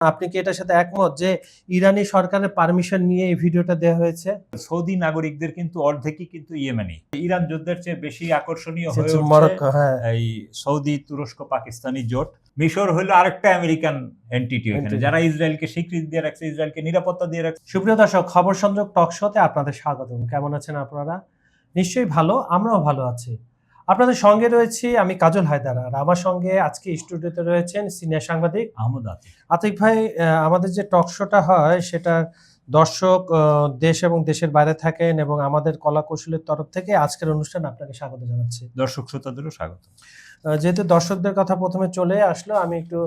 আপনি কি এটার সাথে একমত যে ইরানি সরকারের পারমিশন নিয়ে এই ভিডিওটা দেওয়া হয়েছে? সৌদি নাগরিকদের কিন্তু অর্ধেকই কিন্তু ইয়েমেনি। ইরান যুদ্ধের চেয়ে বেশি আকর্ষণীয় হয়ে যেহেতু উঠছে মরক্কো, হ্যাঁ। এই সৌদি, তুরস্ক, পাকিস্তানি জোট। মিশর হলো আরেকটা আমেরিকান এন্টিটি এখানে, যারা ইসরায়েলকে স্বীকৃতি দিয়ে রাখছে, ইসরায়েলকে নিরাপত্তা দিয়ে রাখছে। সুপ্রিয় দর্শক, খবর সংযোগ টক শোতে আপনাদের স্বাগতম। কেমন আছেন আপনারা? নিশ্চয়ই ভালো, আমরাও ভালো আছি। আপনাদের সঙ্গে রয়েছি আমি কাজল হায়দার, আর আমার সঙ্গে আজকে স্টুডিওতে রয়েছেন সিনিয়র সাংবাদিক আহমদ আতিক। আতিক ভাই। আমাদের যে টক শোটা হয় সেটা দর্শক দেশ এবং দেশের বাইরে থাকেন, এবং আমাদের কলা কৌশলের তরফ থেকে আজকের অনুষ্ঠান আপনাকে স্বাগত জানাচ্ছি। দর্শক শ্রোতাদেরও স্বাগত। যেহেতু দর্শকদের কথা প্রথমে চলে আসলো, আমি একটু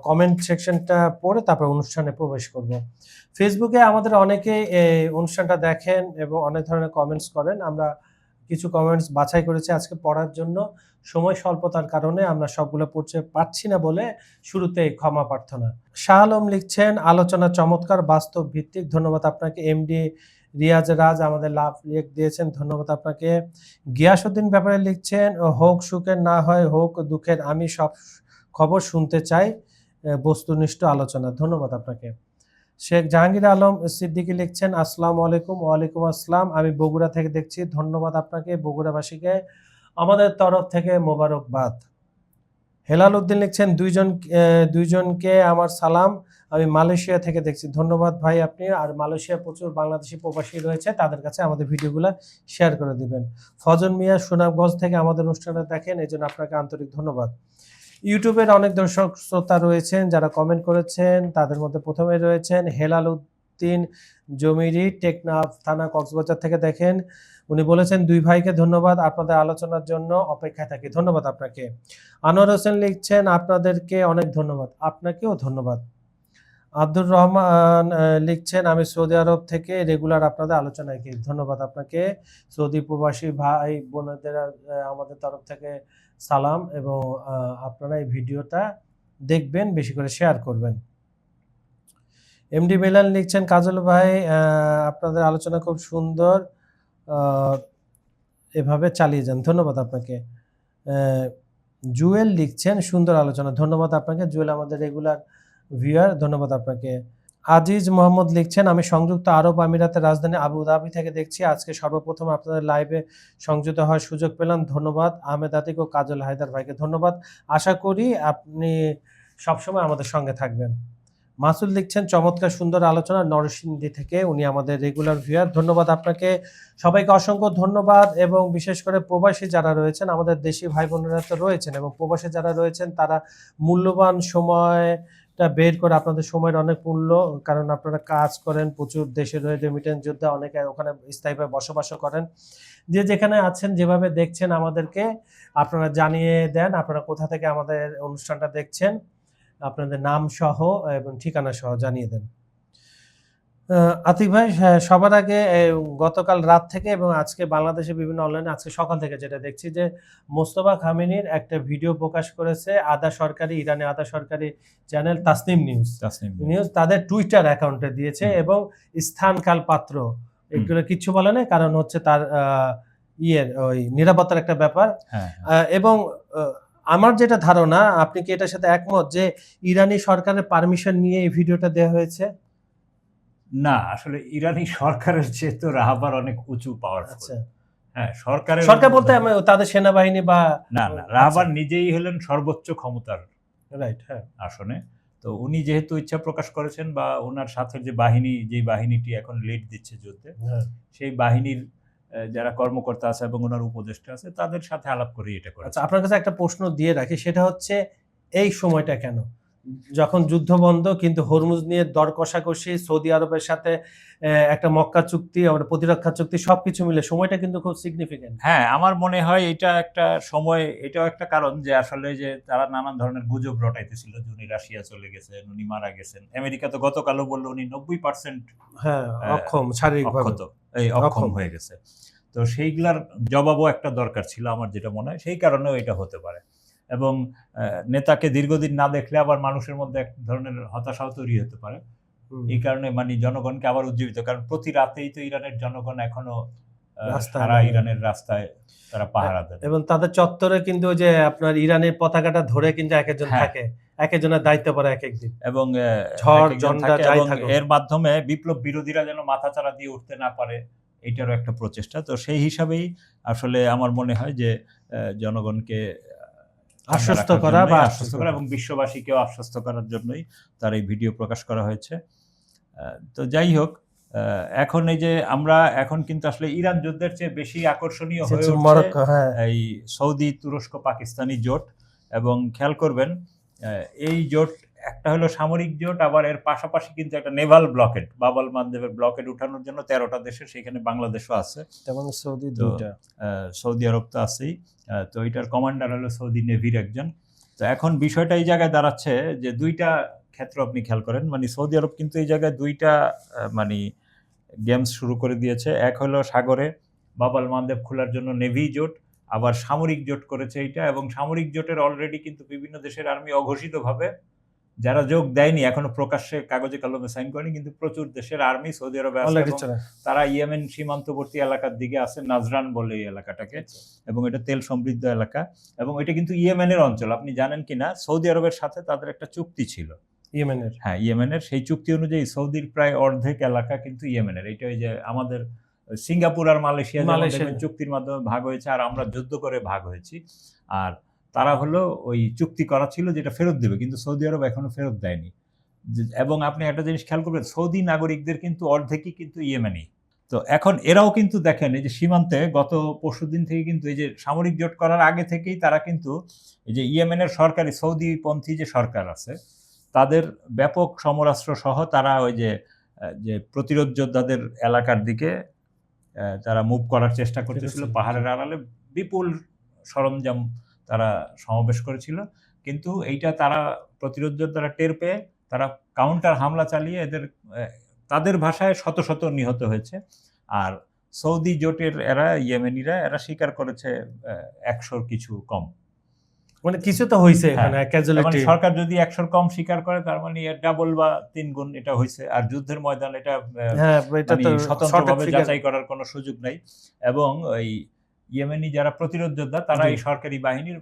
কমেন্ট সেকশনটা পড়ে তারপর অনুষ্ঠানে প্রবেশ করব। ফেসবুকে আমাদের অনেকেই এই অনুষ্ঠানটা দেখেন এবং অনেক ধরনের কমেন্টস করেন। আমরা কিছু কমেন্টস বাছাই করেছি আজকে পড়ার জন্য। সময় স্বল্পতার কারণে আমরা সবগুলো পড়তে পারছি না বলে শুরুতেই ক্ষমা প্রার্থনা। শাহ আলম লিখছেন, আলোচনা চমৎকার, বাস্তব ভিত্তিক। ধন্যবাদ আপনাকে। এমডি রিয়াজ রাজ আমাদের লাভ লিখ দিয়েছেন, ধন্যবাদ আপনাকে। গিয়াসউদ্দিন ব্যাপারে লিখছেন, হোক সুখের না হয় হোক দুঃখের, আমি সব খবর শুনতে চাই, বস্তুনিষ্ঠ আলোচনা। ধন্যবাদ আপনাকে। শেখ জাহাঙ্গীর আলম সিদ্দিকী লিখছেন, আসসালামু আলাইকুম। ওয়ালাইকুম আসসালাম, আমি বগুড়া থেকে দেখছি। ধন্যবাদ আপনাকে। বগুড়াবাসীকে আমাদের তরফ থেকে মোবারকবাদ। হেলাল উদ্দিন লিখছেন, দুইজনকে আমার সালাম, আমি মালয়েশিয়া থেকে দেখছি। ধন্যবাদ ভাই আপনি। আর মালয়েশিয়া প্রচুর বাংলাদেশি প্রবাসী রয়েছে, তাদের কাছে আমাদের ভিডিওগুলো শেয়ার করে দিবেন। ফজন মিয়া সুনামগঞ্জ থেকে আমাদের অনুষ্ঠানটা দেখেন, এই জন্য আপনাকে আন্তরিক ধন্যবাদ। ইউটিউবের অনেক দর্শক শ্রোতা রয়েছেন যারা কমেন্ট করেছেন, তাদের মধ্যে প্রথমে রয়েছেন হেলাল উদ্দিন জমিরি, টেকনাফ থানা, কক্সবাজার থেকে দেখেন। উনি বলেছেন, দুই ভাইকে ধন্যবাদ, আপনাদের আলোচনার জন্য অপেক্ষায় থাকি। ধন্যবাদ আপনাকে। আনোয়ার হোসেন লিখছেন, আপনাদেরকে অনেক ধন্যবাদ। আপনাকেও ধন্যবাদ। আব্দুর রহমান লিখছেন, আমি সৌদি আরব থেকে রেগুলার আপনাদের আলোচনায় কি। ধন্যবাদ আপনাকে। সৌদি প্রবাসী ভাই বোনেদের আমাদের তরফ থেকে সালাম, এবং আপনারা এই ভিডিওটা দেখবেন, বেশি করে শেয়ার করবেন। এমডি মিলান লিখছেন, কাজল ভাই আপনাদের আলোচনা খুব সুন্দর, এভাবে চালিয়ে যান। ধন্যবাদ আপনাকে। জুয়েল লিখছেন, সুন্দর আলোচনা। ধন্যবাদ আপনাকে জুয়েল, আমাদের রেগুলার ভিউয়ার। ধন্যবাদ আপনাকে। আজিজ মোহাম্মদ লিখছেন, আমি সংযুক্ত আরব আমিরাতের রাজধানী আবু ধাবি থেকে দেখছি। আজকে সর্বপ্রথম আপনাদের লাইভে সংযুক্ত হওয়ার সুযোগ পেলাম। ধন্যবাদ আহমেদ আতিক ও কাজল হায়দার ভাইকে ধন্যবাদ। আশা করি আপনি সবসময় আমাদের সঙ্গে থাকবেন। মাসুদ লিখছেন, চমৎকার সুন্দর আলোচনা, নরসিংদী থেকে, উনি আমাদের রেগুলার ভিউয়ার। ধন্যবাদ আপনাকে। সবাইকে অসংখ্য ধন্যবাদ। এবং বিশেষ করে প্রবাসী যারা রয়েছেন, আমাদের দেশি ভাই বোনেরা তো রয়েছেন, এবং প্রবাসী যারা রয়েছেন তারা মূল্যবান সময়টা বের করে, আপনাদের সময়ের অনেক মূল্য, কারণ আপনারা কাজ করেন প্রচুর, দেশের হয়ে রেমিটেন্স যোদ্ধা, অনেকে ওখানে স্থায়ীভাবে বসবাসও করেন। যে যেখানে আছেন, যেভাবে দেখছেন আমাদেরকে আপনারা জানিয়ে দেন আপনারা কোথা থেকে আমাদের অনুষ্ঠানটা দেখছেন, আপনাদের নাম সহ এবং ঠিকানা সহ জানিয়ে দেন। আতিক ভাই, সবার আগে গতকাল রাত থেকে এবং আজকে বাংলাদেশে বিভিন্ন অনলাইনে আজকে সকাল থেকে যেটা দেখছি যে মোস্তফা খামেনির একটা ভিডিও প্রকাশ করেছে ইরানে আধা সরকারি চ্যানেল তাসনিম নিউজ তাদের টুইটার অ্যাকাউন্টে দিয়েছে, এবং স্থানকাল পাত্র এগুলো কিচ্ছু বলে না, কারণ হচ্ছে তার ওই নিরাপত্তার একটা ব্যাপার। এবং আমার যেটা ধারণা, আপনি কি এটার সাথে একমত যে ইরানি সরকারের পারমিশন নিয়ে এই ভিডিওটা দেওয়া হয়েছে? না, আসলে ইরানি সরকারের চেয়ে তো রাহাবার অনেক উঁচু পাওয়ারফুল। হ্যাঁ, সরকার বলতে তাদের সেনাবাহিনী বা না, রাহাবার নিজেই হলেন সর্বোচ্চ ক্ষমতার রাইট, হ্যাঁ, আসনে। তো উনি যেহেতু ইচ্ছা প্রকাশ করেছেন, বা ওনার সাথে যে বাহিনীটি এখন লিড দিচ্ছে যুদ্ধে, সেই বাহিনীর যারা কর্মকর্তা আছে এবং ওনার উপদেষ্টা আছে, তাদের সাথে আলাপ করে এটা করে। আচ্ছা, আপনার কাছে একটা প্রশ্ন দিয়ে রাখি, সেটা হচ্ছে এই সময়টা কেন, যখন যুদ্ধ বন্ধ কিন্তু হরমুজ নিয়ে দর কষাকষি, সৌদি আরবের সাথে একটা মক্কা চুক্তি, প্রতিরক্ষা চুক্তি, সবকিছু মিলে সময়টা কিন্তু খুব সিগনিফিকেন্ট। হ্যাঁ, আমার মনে হয় এটা একটা সময়, এটাও একটা কারণ যে আসলে যে তারা নানান ধরনের গুজব রটাইতেছিল যে উনি রাশিয়া চলে গেছেন, উনি মারা গেছেন। আমেরিকা তো গতকালও বললো উনি 90% অক্ষম, শারীরিকভাবে অক্ষম হয়ে গেছে। তো সেইগুলার জবাবও একটা দরকার ছিল, আমার যেটা মনে হয়, সেই কারণেও এটা হতে পারে। এবং নেতাকে দীর্ঘদিন না দেখলে আবার মানুষের মধ্যে এক ধরনের হতাশাও তৈরি হতে পারে। এই কারণে জনগণকে আবার উজ্জীবিত, কারণ প্রতি রাতেই তো ইরানের জনগণ এখনো সারা ইরানের রাস্তায় তারা পাহারা দেন, এবং তাদের চত্বরে কিন্তু যে আপনার ইরানের পতাকাটা ধরে কিন্তু এক একজন থাকে, এক একজনের দায়িত্ব পড়ে এক একদিন, এবং ঝড় এক একজন ঝঞ্ঝা থাকে, যাই এবং থাকুক। এর মাধ্যমে বিপ্লব বিরোধীরা যেন মাথাচাড়া দিয়ে উঠতে না পারে, এইটারও একটা প্রচেষ্টা। তো সেই হিসাবেই আসলে আমার মনে হয় যে জনগণকে ঠান্ডা আশ্বস্ত রাখার করা জন্যই, বা আশ্বস্ত করা এবং বিশ্ববাসীকেও আশ্বস্ত করার জন্যই তার এই ভিডিও প্রকাশ করা হয়েছে। তো যাই হোক, এখন এই যে আমরা এখন কিন্তু আসলে ইরান যুদ্ধের চেয়ে বেশি আকর্ষণীয় হয়ে উঠছে মরক্কো, হ্যাঁ, এই সৌদি, তুরস্ক, পাকিস্তানি জোট। এবং খেয়াল করবেন এই জোট একটা হলো সামরিক জোট, আবার এর পাশাপাশি কিন্তু একটা নেভাল ব্লকেড, বাব আল মানদেবের ব্লকেড উঠানোর জন্য 13টা দেশের, সেখানে বাংলাদেশও আছে। তেমন সৌদি তো 2টা। সৌদি আরব তো আছেই। তো এটার কমান্ডার হলো সৌদি নেভির একজন। তো এখন বিষয়টা এই জায়গায় দাঁড়াচ্ছে যে 2টা ক্ষেত্র আপনি খেয়াল করেন, মানে সৌদি আরব কিন্তু এই জায়গায় 2টা মানে গেমস শুরু করে দিয়েছে। এক হলো সাগরে বাব আল মানদেব খোলার জন্য নেভি জোট, আবার সামরিক জোট করেছে এইটা। এবং সামরিক জোটের অলরেডি কিন্তু বিভিন্ন দেশের আর্মি অঘোষিতভাবে, যারা যোগ দেয়নি এখনো প্রকাশ্যে কাগজে কলমে সাইন করেনি, কিন্তু প্রচুর দেশের আর্মি সৌদি আরবে আছে এবং তারা ইয়েমেন সীমান্তবর্তী এলাকার দিকে আছে, নাজরান বলে এই এলাকাটাকে। এবং এটা তেল সমৃদ্ধ এলাকা, এবং এটা কিন্তু ইয়েমেনের অঞ্চল। আপনি জানেন কিনা সৌদি আরবের সাথে তাদের একটা চুক্তি ছিল ইয়েমেনের, হ্যাঁ ইয়েমেনের। সেই চুক্তি অনুযায়ী সৌদির প্রায় অর্ধেক এলাকা কিন্তু ইয়েমেনের। এটা ওই যে আমাদের সিঙ্গাপুর আর মালয়েশিয়া চুক্তির মাধ্যমে ভাগ হয়েছে, আর আমরা যুদ্ধ করে ভাগ হয়েছি। আর তারা হলো ওই চুক্তি করা ছিল যেটা ফেরত দেবে, কিন্তু সৌদি আরব এখনো ফেরত দেয়নি। এবং আপনি একটা জিনিস খেয়াল করবেন, সৌদি নাগরিকদের কিন্তু অর্ধেকই কিন্তু ইয়েমেনি। তো এখন এরাও কিন্তু দেখেন এই যে সীমান্তে গত পরশুদিন থেকে কিন্তু এই যে সামরিক জোট করার আগে থেকেই তারা কিন্তু এই যে ইয়েমেনের সরকারি সৌদিপন্থী যে সরকার আছে তাদের ব্যাপক সমরাস্ত্র সহ তারা ওই যে প্রতিরোধ যোদ্ধাদের এলাকার দিকে তারা মুভ করার চেষ্টা করতেছিল। পাহাড়ের আড়ালে বিপুল সরঞ্জাম তারা সমাবেশ করেছিল, কিন্তু এইটা তারা প্রতিরোধ যোদ্ধারা টের পেয়ে তারা কাউন্টার হামলা চালিয়ে তাদের ভাষায় শত শত নিহত হয়েছে। আর সৌদি জোটের ইয়েমেনিরা স্বীকার করেছে 100-র কিছু কম। মানে কিছু তো হইছে এখানে ক্যাজুয়ালিটি। সরকার যদি 100-র কম স্বীকার করে তার মানে এর ডাবল বা 3 গুণ এটা হইছে। আর যুদ্ধের ময়দান এটা স্বতন্ত্রভাবে যাচাই করার কোনো সুযোগ নাই। এবং ওই ইয়েমেনি যারা প্রতিরোধ যোদ্ধা তারা এই সরকারি বাহিনীর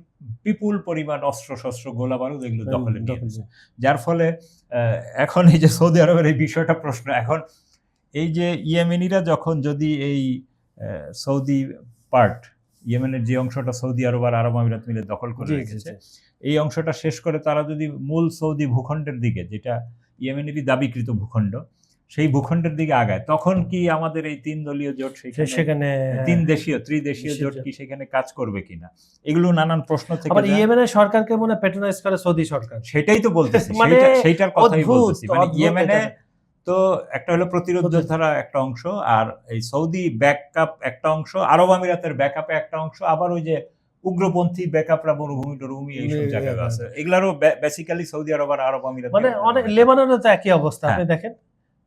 বিপুল পরিমাণ অস্ত্র শস্ত্র গোলা বারুদ এগুলো দখলে নিয়েছে। যার ফলে এখন এই যে সৌদি আরবের এই বিষয়টা প্রশ্ন, এখন এই যে ইয়েমেনিরা যখন যদি এই সৌদি পার্ট, ইয়েমেনের যে অংশটা সৌদি আরব আর আরব আমিরাত মিলে দখল করে রেখেছে, এই অংশটা শেষ করে তারা যদি মূল সৌদি ভূখণ্ডের দিকে, যেটা ইয়েমেনেরই দাবিকৃত ভূখণ্ড, সেই ভূখণ্ডের দিকে আগায়, তখন কি আমাদের এই 3 দলীয় জোট সেখানে 3 দেশীয় ত্রিদেশীয় জোট কি সেখানে কাজ করবে কিনা, এগুলো নানান প্রশ্ন থেকে যায়। ইয়েমেনের সরকারকে মনে প্যাট্রোনাইজ করে সৌদি সরকার, সেটাই তো বলতেছি, সেইটার কথাই বলতেছি। মানে ইয়েমেনে তো একটা হলো প্রতিরোধ যোদ্ধারা একটা অংশ, আর এই সৌদি ব্যাকআপ একটা অংশ, আরব আমিরাতের ব্যাকআপে একটা অংশ, আবার ওই যে উগ্রপন্থী ব্যাকআপরা মরুভূমি এইসব জায়গায় আছে, এগুলারও বেসিক্যালি সৌদি আরব আর আরব আমিরাত। মানে অনেক লেবাননের তো একই অবস্থা, আপনি দেখেন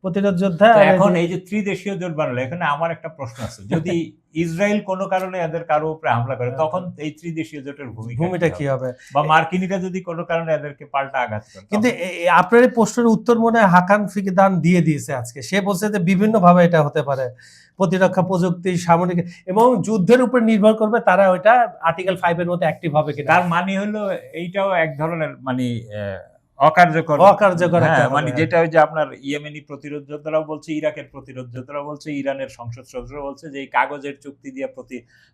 প্রতিরোধ যোদ্ধা। এখন এই যে ত্রিদেশীয় জোট বানালো, এখানে আমার একটা প্রশ্ন আছে, যদি ইসরায়েল কোনো কারণে এদের কারো উপরে হামলা করে তখন এই ত্রিদেশীয় জোটের ভূমিকা কি হবে, বা মার্কিনীরা যদি কোনো কারণে এদেরকে পাল্টা আঘাত করে। কিন্তু আপনার এই প্রশ্নের উত্তর মনে হয় হাকান ফিকদান দিয়ে দিয়েছে আজকে। সে বলছে যে বিভিন্ন ভাবে এটা হতে পারে, প্রতিরক্ষা প্রযুক্তি, সামরিক এবং যুদ্ধের উপর নির্ভর করবে তারা ওইটা আর্টিকেল 5 এর মধ্যে অ্যাক্টিভ হবে কিনা। তার মানে হলো এইটাও এক ধরনের মানে অকার্যকর, মানে যেটা ওই যে আপনার ইয়েমেনি প্রতিরোধ যোদ্ধারাও বলছে, ইরাকের প্রতিরোধ যোদ্ধারাও বলছে, ইরানের সংসদ সদস্যরা বলছে যে এই কাগজের চুক্তি দিয়ে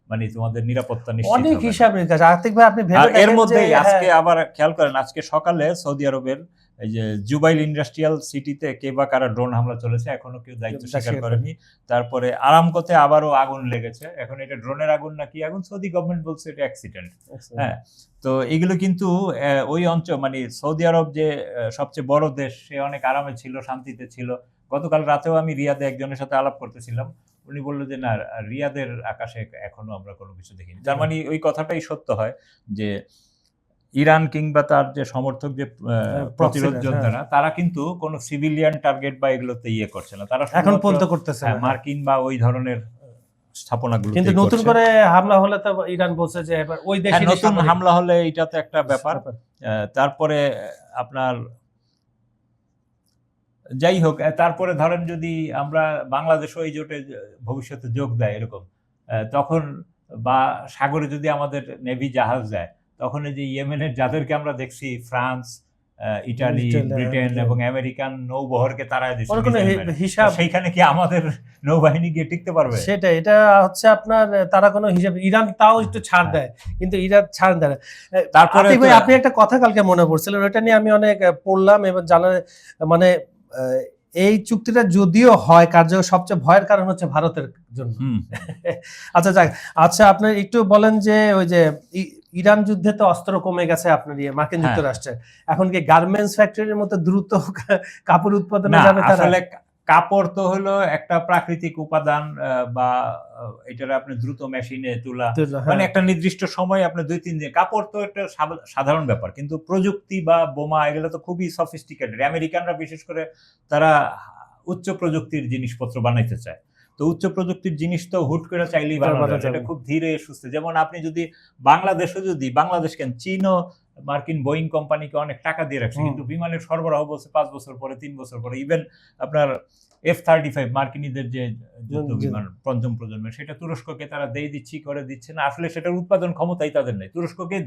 মানে তোমাদের নিরাপত্তা নিশ্চিত হবে। অনেক হিসাব নিকাশ আর্থিক ভাই আপনি ভেবে দেখেন। এর মধ্যে আজকে আবার খেয়াল করেন, আজকে সকালে সৌদি আরবের এই যে জুবাইল ইন্ডাস্ট্রিয়াল সিটিতে কে বা কারা ড্রোন হামলা চলেছে, এখনো কেউ দায়িত্ব স্বীকার করেনি। তারপরে আরামকোতে আবারও আগুন লেগেছে, এখন এটা ড্রোনের আগুন নাকি আগুন, সৌদি গভর্নমেন্ট বলছে এটা অ্যাক্সিডেন্ট। হ্যাঁ, তো এগুলো কিন্তু ওই অঞ্চল মানে সৌদি আরব যে সবচেয়ে বড় দেশ, সে অনেক আরামে ছিল, শান্তিতে ছিল। গতকাল রাতেও আমি রিয়াদে একজনের সাথে আলাপ করতেছিলাম, উনি বললো যে না, রিয়াদের আকাশে এখনো আমরা কোনো কিছু দেখিনি। তার মানে ওই কথাটাই সত্য হয় যে ইরান কিংবা তার যে সমর্থক যে প্রতিরোধ যোদ্ধারা, তারা কিন্তু কোনো সিভিলিয়ান টার্গেট বা এগুলোতে করছে না, তারা এখন পর্যন্ত করতেছে মার্কিন বা ওই ধরনের স্থাপনাগুলো। কিন্তু নতুন করে হামলা হলে তো ইরান বলছে যে এবার ওই দেশে নতুন হামলা হলে এটা তো একটা ব্যাপার। তারপরে আপনার যাই হোক, তারপরে ধরেন যদি আমরা বাংলাদেশও এই জোটে ভবিষ্যতে যোগ দেয় এরকম, তখন বা সাগরে যদি আমাদের নেভি জাহাজ যায়, তখন এই যে ইয়েমেনের যাদেরকে আমরা দেখছি ফ্রান্স, ইটালি, ইটালি, ব্রিটেন হ্যাঁ। এবং আমেরিকান নৌবহরকে তাড়ায় দিচ্ছে ওর কোনো মিসাইল মেরে। হিসাব সেইখানে কি আমাদের নৌবাহিনী গিয়ে টিকতে পারবে? সেটাই, এটা হচ্ছে আপনার তারা কোনো হিসাব, ইরান তাও একটু ছাড় দেয়, কিন্তু ইরান ছাড় দেয় না। তারপরে আতিক ভাই, তো- আপনি একটা কথা কালকে মনে পড়ছিলেন, ওটা নিয়ে আমি অনেক পড়লাম এবং জানার মানে এই চুক্তিটা যদিও হয় কার্যকর, সবচেয়ে ভয়ের কারণ হচ্ছে ভারতের জন্য। হুম, আচ্ছা যাক, আচ্ছা আপনি একটু বলেন যে ওই যে ইরান যুদ্ধে তো অস্ত্র কমে গেছে আপনার মার্কিন হ্যাঁ। যুক্তরাষ্ট্রে, এখন কি গার্মেন্টস ফ্যাক্টরির মতো দ্রুত কাপড় উৎপাদনে না যাবে তারা? আসলে কাপড় তো হলো একটা প্রাকৃতিক উপাদান, বা এটার আপনি দ্রুত মেশিনে তোলা, হ্যাঁ। মানে একটা নির্দিষ্ট সময় আপনি 2-3 দিন, কাপড় তো একটা সাধারণ ব্যাপার, কিন্তু প্রযুক্তি বা বোমা এগুলো তো খুবই সফিস্টিকেটেড। আমেরিকানরা বিশেষ করে তারা উচ্চ প্রযুক্তির জিনিসপত্র বানাইতে চায়। তো উচ্চ প্রযুক্তির জিনিস তো হুট করে চাইলেই বানানো যায় না, এটা খুব ধীরে সুস্থে। যেমন আপনি যদি বাংলাদেশ কেন, চীনও মার্কিন বোয়িং কোম্পানিকে অনেক টাকা দিয়ে রাখছে, কিন্তু বিমানের সরবরাহ বলছে 5 বছর পরে, 3 বছর পরে। ইভেন আপনার F-35 মার্কিনীদের যে যুদ্ধ বিমান পঞ্চম প্রজন্মের, সেটা তুরস্ককে তারা করে দিচ্ছে না। আসলে সেটার উৎপাদন ক্ষমতাই তাদের নেই। তুরস্ককে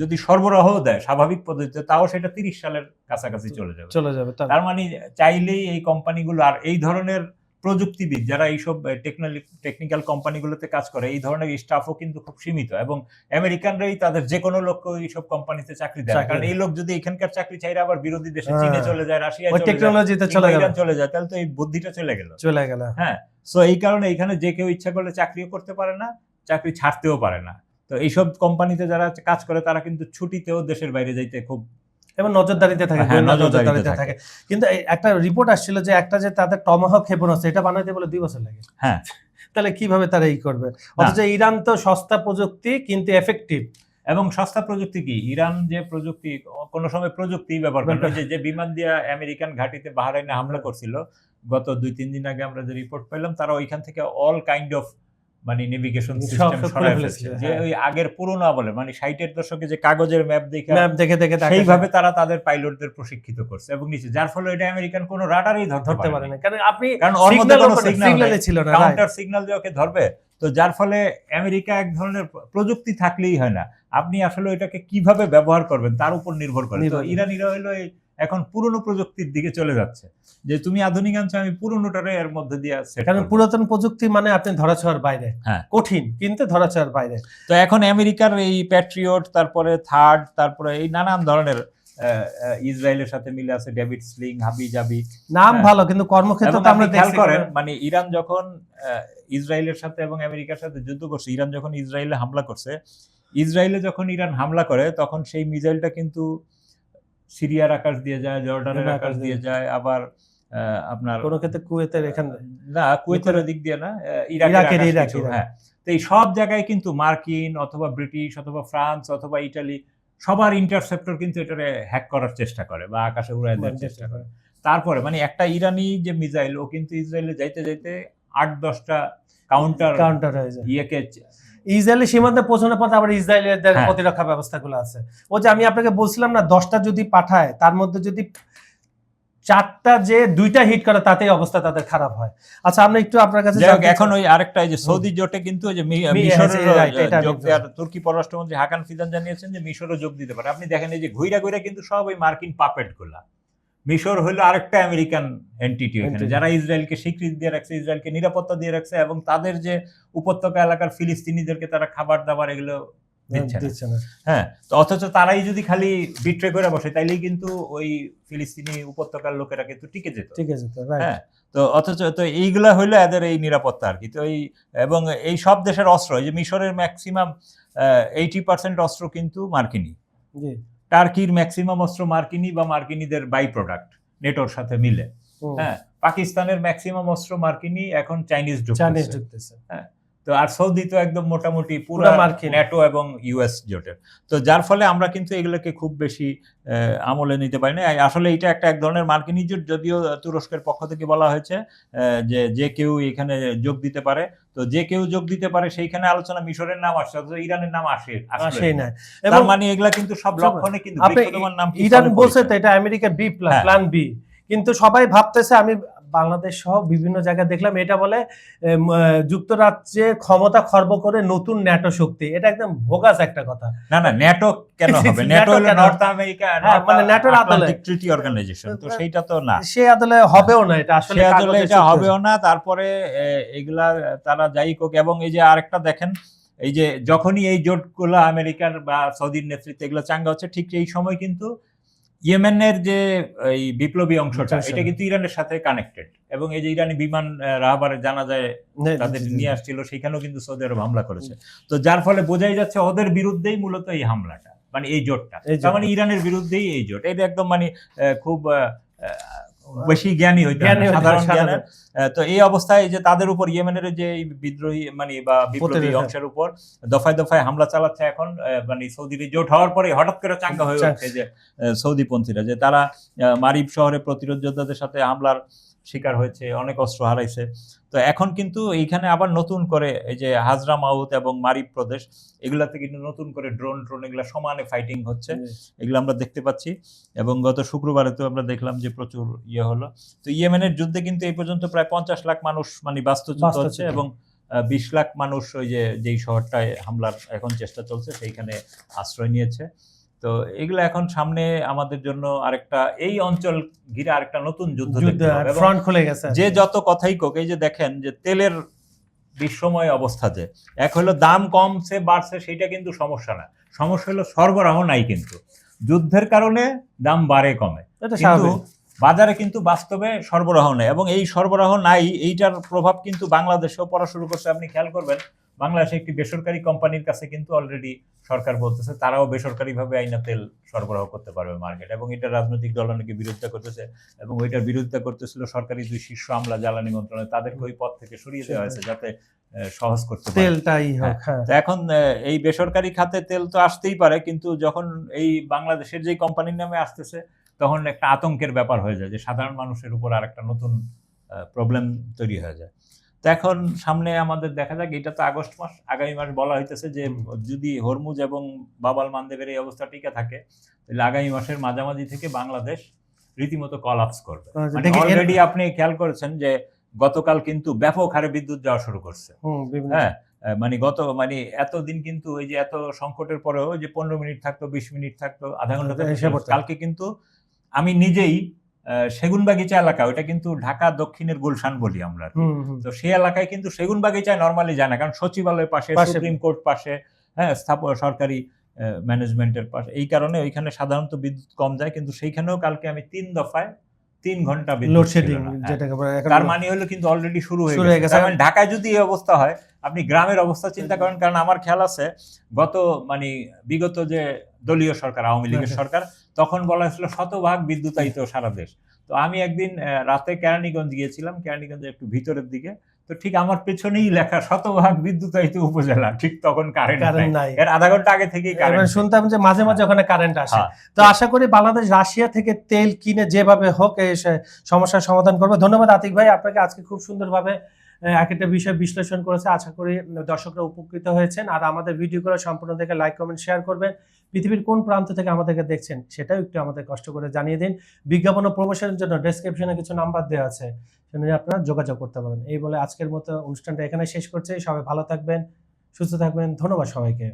যদি সরবরাহ দেয় স্বাভাবিক পদ্ধতিতে, তাও সেটা 30 সালের কাছাকাছি চলে যাবে। তার মানে চাইলেই এই কোম্পানিগুলো, আর এই ধরনের প্রযুক্তিবিদ যারা এইসব টেকনিক্যাল কোম্পানিগুলোতে কাজ করে, এই ধরনের স্টাফও কিন্তু খুব সীমিত, এবং আমেরিকানরাই তাদের যে কোনো লোককে এইসব কোম্পানিতে চাকরি দেয়। কারণ এই লোক যদি এখানকার চাকরি চাইলে আবার বিরোধী দেশে চীনে চলে যায়, রাশিয়ায় চলে যায়, তাহলে তো এই বুদ্ধিটা চলে গেল। হ্যাঁ, সো এই কারণে এখানে যে কেউ ইচ্ছা করলে চাকরিও করতে পারে না, চাকরি ছাড়তেও পারে না। তো এইসব কোম্পানিতে যারা কাজ করে তারা কিন্তু ছুটিতেও দেশের বাইরে যাইতে খুব এবং নজরদারিতে থাকে, নজরদারিতে থাকে। কিন্তু একটা রিপোর্ট আসছিল যে একটা যে তাদের টমাহক ক্ষেপণাস্ত্র, এটা বানাইতে বলে 2 বছর লাগে। হ্যাঁ, তাহলে কিভাবে তারা এই করবে? অথচ ইরান তো সস্তা প্রযুক্তি কিন্তু এফেক্টিভ। এবং সস্তা প্রযুক্তি কি, ইরান যে প্রযুক্তি, কোন সময় প্রযুক্তি ব্যবহার করে, যে বিমান দিয়ে আমেরিকান ঘাঁটিতে বাহরাইনে হামলা করছিল গত 2-3 দিন আগে, আমরা যে রিপোর্ট পেলাম, তারা ওইখান থেকে অল কাইন্ড অফ মানে নেভিগেশন সিস্টেম সরায় ফেলেছে। যে ওই আগের পুরনো আমলে, মানে 60-এর দশকে যে কাগজের ম্যাপ দেখে সেইভাবে তারা তাদের পাইলটদের প্রশিক্ষিত করছে, এবং নিচে, যার ফলে এটা আমেরিকান কোনো রাডারই ধরতে পারে না। কারণ ওর মধ্যে কোনো সিগন্যাল ছিল না, কাউন্টার সিগন্যাল দিয়ে ওকে ধরবে। তো যার ফলে আমেরিকা এক ধরনের প্রযুক্তি থাকলেই হয় না, আপনি আসলে এটাকে কিভাবে ব্যবহার করবেন তার উপর নির্ভর করে। তো ইরানিরা হলো এখন পুরনো প্রযুক্তির দিকে চলে যাচ্ছে, যে তুমি আধুনিক আনছো, আমি পুরনোটারে এর মধ্যে দিয়ে সেট করব। কারণ পুরাতন প্রযুক্তি মানে আপনি ধরাছোঁয়ার বাইরে, কঠিন কিন্তু ধরাছোঁয়ার বাইরে। তো এখন আমেরিকার এই প্যাট্রিয়ট, তারপরে থার্ড, তারপরে এই নানান ধরনের, ইসরায়েলের সাথে মিলে আছে ডেভিড স্লিং, হাবি-জাবি, নাম ভালো, কিন্তু কর্মক্ষেত্রে তো আমরা খেয়াল করেন, মানে ইরান যখন ইসরায়েলের সাথে এবং আমেরিকার সাথে যুদ্ধ করছে, ইরান যখন ইসরায়েলে হামলা করছে, যখন ইরান হামলা করে, তখন সেই মিসাইলটা কিন্তু সিরিয়ার আকাশ দিয়ে যায়, জর্ডানের আকাশ দিয়ে যায়, আবার আপনার কোন ক্ষেত্রে কুয়েতের এখানে না, কুয়েতের দিক দিয়ে না, ইরাকের। হ্যাঁ, তো এই সব জায়গায় কিন্তু মার্কিন অথবা ব্রিটিশ অথবা ফ্রান্স অথবা ইটালি সবার ইন্টারসেপ্টর কিন্তু এটারে হ্যাক করার চেষ্টা করে বা আকাশে উড়ায় দেওয়ার চেষ্টা করে। তারপরে মানে একটা ইরানি যে মিসাইল, ও কিন্তু ইসরায়েলে যাইতে যাইতে 8-10টা কাউন্টার হয়ে যায়। ইসরায়েলি সীমান্তে পৌঁছানোর পর আবার ইসরায়েলের প্রতিরক্ষা ব্যবস্থাগুলো আছে। ও যে আমি আপনাকে বলছিলাম না, 10টা যদি পাঠায়, তার মধ্যে যদি 4টা যে 2টা হিট করে, তাতেই অবস্থা তাদের খারাপ হয়। আচ্ছা, আমরা একটু আপনার কাছে এখন ওই আরেকটা, এই যে সৌদি জোটে কিন্তু ওই যে মিশরের যোগ দেওয়ার, তুর্কি পররাষ্ট্রমন্ত্রী হাকান ফিদান জানিয়েছেন যে মিশরও যোগ দিতে পারে। আপনি দেখেন এই যে ঘুইরা কিন্তু সব ওই মার্কিন পাপেট গুলা। মিশর হলো আরেকটা আমেরিকান এন্টিটি, যারা ইসরায়েলকে স্বীকৃতি দিয়ে রাখছে, ইসরায়েলকে নিরাপত্তা দিয়ে রাখছে, এবং তাদের যে উপত্যকা এলাকার ফিলিস্তিনিদেরকে তারা খাবার দাবার এগুলো দিচ্ছে না। হ্যাঁ, তো অথচ তারাই যদি খালি বিট্রে করে বসে, তাইলেই কিন্তু ওই ফিলিস্তিনি উপত্যকার লোকেরা কিন্তু টিকে যেত। হ্যাঁ, তো অথচ তো এইগুলা হইলো এদের এই নিরাপত্তা আর কি। তো এবং এই সব দেশের অস্ত্র, এই যে মিশরের ম্যাক্সিমাম 80% অস্ত্র কিন্তু মার্কিনী, টার্কির ম্যাক্সিমাম অস্ত্র মার্কিনী বা মার্কিনীদের বাই প্রোডাক্ট নেটোর সাথে মিলে। হ্যাঁ, পাকিস্তানের ম্যাক্সিমাম অস্ত্র মার্কিনী, এখন চাইনিজ ঢুকতেছে। হ্যাঁ, তো আর সৌদি তো একদম মোটামুটি পুরো ন্যাটো এবং ইউএস জোটের। তো যার ফলে আমরা কিন্তু এগুলোকে খুব বেশি আমলে নিতে পারি না। আসলে এটা এক ধরনের মার্কিনী জোট, যদিও তুরস্কের পক্ষ থেকে বলা হয়েছে যে কেউ এখানে যোগ দিতে পারে। তো যে কেউ যোগ দিতে পারে সেইখানে আলোচনা মিশরের নাম আসছে, অথচ ইরানের নাম আসেই না। তার মানে এগুলা কিন্তু সব লক্ষণে কিন্তু ইরান বলছে তো এটা আমেরিকার বি প্ল্যান বি, কিন্তু সবাই ভাবতেছে, আমি বাংলাদেশ সহ বিভিন্ন জায়গায় দেখলাম এটা বলে যুক্তরাজ্যের ক্ষমতা খর্ব করে নতুন ন্যাটো শক্তি। এটা একদম ভোগাস একটা কথা। না না, ন্যাটো কেন হবে? ন্যাটো ন্যাটো হলো কেন? নর্থ আমেরিকা, হ্যাঁ, মানে ন্যাটোর আদলে। আটলান্টিক ট্রিটি অর্গানাইজেশন, তো সেইটা তো না, সে আদলে হবেও না, এটা আসলে সে আসলে কাগজে এটা চুক্তি হবেও হয়েছে। না। তারপরে এগুলা তারা যাই হোক, এবং এই যে আরেকটা দেখেন, এই যে যখনই এই জোটগুলো আমেরিকার বা সৌদির নেতৃত্বে এগুলো চাঙ্গা হচ্ছে, ঠিক এই সময় কিন্তু ইয়েমেনের যে এই বিপ্লবী অংশটা, এটা কিন্তু ইরানের সাথে কানেক্টেড, এবং এই যে ইরানি বিমান রাহবারে জানা যায় তাদের নিয়ে আসছিল, সেখানেও কিন্তু সৌদি আরব হামলা করেছে। তো যার ফলে বোঝাই যাচ্ছে ওদের বিরুদ্ধেই মূলত এই হামলাটা, মানে এই জোটটা, তার মানে ইরানের বিরুদ্ধেই এই জোট। এটা একদম মানে খুব বেশি জ্ঞানী হইতে হবে, সাধারণ জ্ঞানে। তো এই অবস্থায় যে তাদের উপর ইয়েমেনের যে বিদ্রোহী মানে বা বিপ্লবী অংশের উপর দফায় দফায় হামলা চালাচ্ছে এখন, মানে সৌদির জোট হওয়ার পরে হঠাৎ করে চাঙ্গা হয়ে উঠছে যে সৌদিপন্থীরা, যে তারা মারিব শহরে প্রতিরোধ যোদ্ধাদের সাথে হামলার শিকার হয়েছে, অনেক অস্ত্র হারাইছে। তো এখন কিন্তু এইখানে আবার নতুন করে এই যে হাজরা মাউত এবং মারিব প্রদেশ, এগুলাতে কিন্তু নতুন করে ড্রোন এগুলা সমানে ফাইটিং হচ্ছে, এগুলো আমরা দেখতে পাচ্ছি। এবং গত শুক্রবারে তো আমরা দেখলাম যে প্রচুর ইয়ে হলো। তো ইয়েমেনের যুদ্ধে কিন্তু এই পর্যন্ত প্রায় 50 লাখ মানুষ মানে বাস্তুচ্যুত হচ্ছে, এবং 20 লাখ মানুষ ওই যে যেই শহরটায় হামলার এখন চেষ্টা চলছে সেইখানে আশ্রয় নিয়েছে। তো এগুলো এখন সামনে আমাদের জন্য আরেকটা, এই অঞ্চল ঘিরে আরেকটা নতুন যুদ্ধ ফ্রন্ট খুলে গেছে। যে যত কথাই কোক, এই যে দেখেন যে তেলের বিশ্বময় অবস্থা, যে এক হলো দাম কমছে বাড়ছে সেটা কিন্তু সমস্যা না, সমস্যা হলো সরবরাহ নাই, কিন্তু যুদ্ধের কারণে দাম বাড়ে কমে, কিন্তু বাজারে কিন্তু বাস্তবে সরবরাহ নেই, এবং এই সরবরাহ নাই এইটার প্রভাব কিন্তু বাংলাদেশেও পড়া শুরু করছে। আপনি খেয়াল করবেন, বাংলাদেশে একটি বেসরকারি কোম্পানির কাছে কিন্তু অলরেডি সরকার বলতেছে তারাও বেসরকারিভাবে আইনা তেল সরবরাহ করতে পারবে মার্কেট, এবং এটা রাজনৈতিক দল অনেকে বিরোধিতা করতেছে, এবং ওইটার বিরোধিতা করতেছিল সরকারি 2 শীর্ষ আমলা জ্বালানি মন্ত্রণালয়, তাদেরকে ওই পদ থেকে সরিয়ে দেওয়া হয়েছে যাতে সহজ করতে পারে তেলটাই হোক। তো এখন এই বেসরকারি খাতে তেল তো আসতেই পারে, কিন্তু যখন এই বাংলাদেশের যে কোম্পানির নামে আসতেছে তখন একটা আতঙ্কের ব্যাপার হয়ে যায়, যে সাধারণ মানুষের উপর আর একটা নতুন প্রবলেম তৈরি হয়ে যায়। তো এখন সামনে আমাদের দেখা যাক, এটা তো আগস্ট মাস, আগামী মাস বলা হইতেছে যে যদি হরমুজ এবং বাবাল মানদেবের এই অবস্থা টিকে থাকে, তাহলে আগামী মাসের মাঝামাঝি থেকে বাংলাদেশ রীতিমতো কলাপস করবে। মানে অলরেডি আপনি খেয়াল করেছেন যে গতকাল কিন্তু ব্যাপক হারে বিদ্যুৎ যাওয়া শুরু করছে। হ্যাঁ, মানে মানে এতদিন কিন্তু এই যে এত সংকটের পরেও যে 15 মিনিট থাকতো, 20 মিনিট থাকতো, আধা ঘন্টা থাকতো, কালকে কিন্তু আমি নিজেই সেগুনবাগিচা এলাকা, ওইটা কিন্তু ঢাকা দক্ষিণের গুলশান বলি আমরা, তো সেই এলাকায় কিন্তু সেগুনবাগিচায় নরমালি যায় না, কারণ সচিবালয়ের পাশে, সুপ্রিম কোর্ট পাশে, হ্যাঁ, সরকারি ম্যানেজমেন্টের পাশে, এই কারণে ওইখানে সাধারণত বিদ্যুৎ কম যায়, কিন্তু সেইখানেও কালকে আমি 3 দফায় 3 ঘন্টা লোডশেডিং, তার মানে হলো কিন্তু অলরেডি শুরু হয়ে গেছে। মানে ঢাকায় যদি এই অবস্থা হয়, আপনি গ্রামের অবস্থা চিন্তা করেন। কারণ আমার খেয়াল আছে বিগত যে দলীয় সরকার, আওয়ামী লীগের সরকার, তখন বলা হয়েছিল শতভাগ বিদ্যুতায়িত সারা দেশ। তো আমি একদিন রাতে কেরানীগঞ্জ গিয়েছিলাম, কেরানীগঞ্জের একটু ভিতরের দিকে, তো ঠিক আমার পেছনেই লেখা শতভাগ বিদ্যুতায়িত উপজেলা, ঠিক তখন কারেন্ট নাই, এর আধা ঘন্টা আগে থেকেই কারেন্ট। শুনতাম যে মাঝে মাঝে ওখানে কারেন্ট আসে। তো আশা করি বাংলাদেশ রাশিয়া থেকে তেল কিনে যেভাবে হোক এই সমস্যার সমাধান করবে। ধন্যবাদ আতিক ভাই, আপনাকে আজকে খুব সুন্দরভাবে এক একটা বিষয় বিশ্লেষণ করেছে। আশা করি দর্শকরা উপকৃত হয়েছেন। আর আমাদের ভিডিওগুলো সম্পূর্ণ দেখে লাইক, কমেন্ট, শেয়ার করবেন। পৃথিবীর কোন প্রান্ত থেকে আমাদেরকে দেখছেন সেটাও একটু আমাদের কষ্ট করে জানিয়ে দিন। বিজ্ঞাপন ও প্রমোশনের জন্য ডেসক্রিপশনে কিছু নাম্বার দেওয়া আছে, সেখানে আপনারা যোগাযোগ করতে পারেন। এই বলে আজকের মতো অনুষ্ঠানটা এখানে শেষ করছি। সবাই ভালো থাকবেন, সুস্থ থাকবেন। ধন্যবাদ সবাইকে।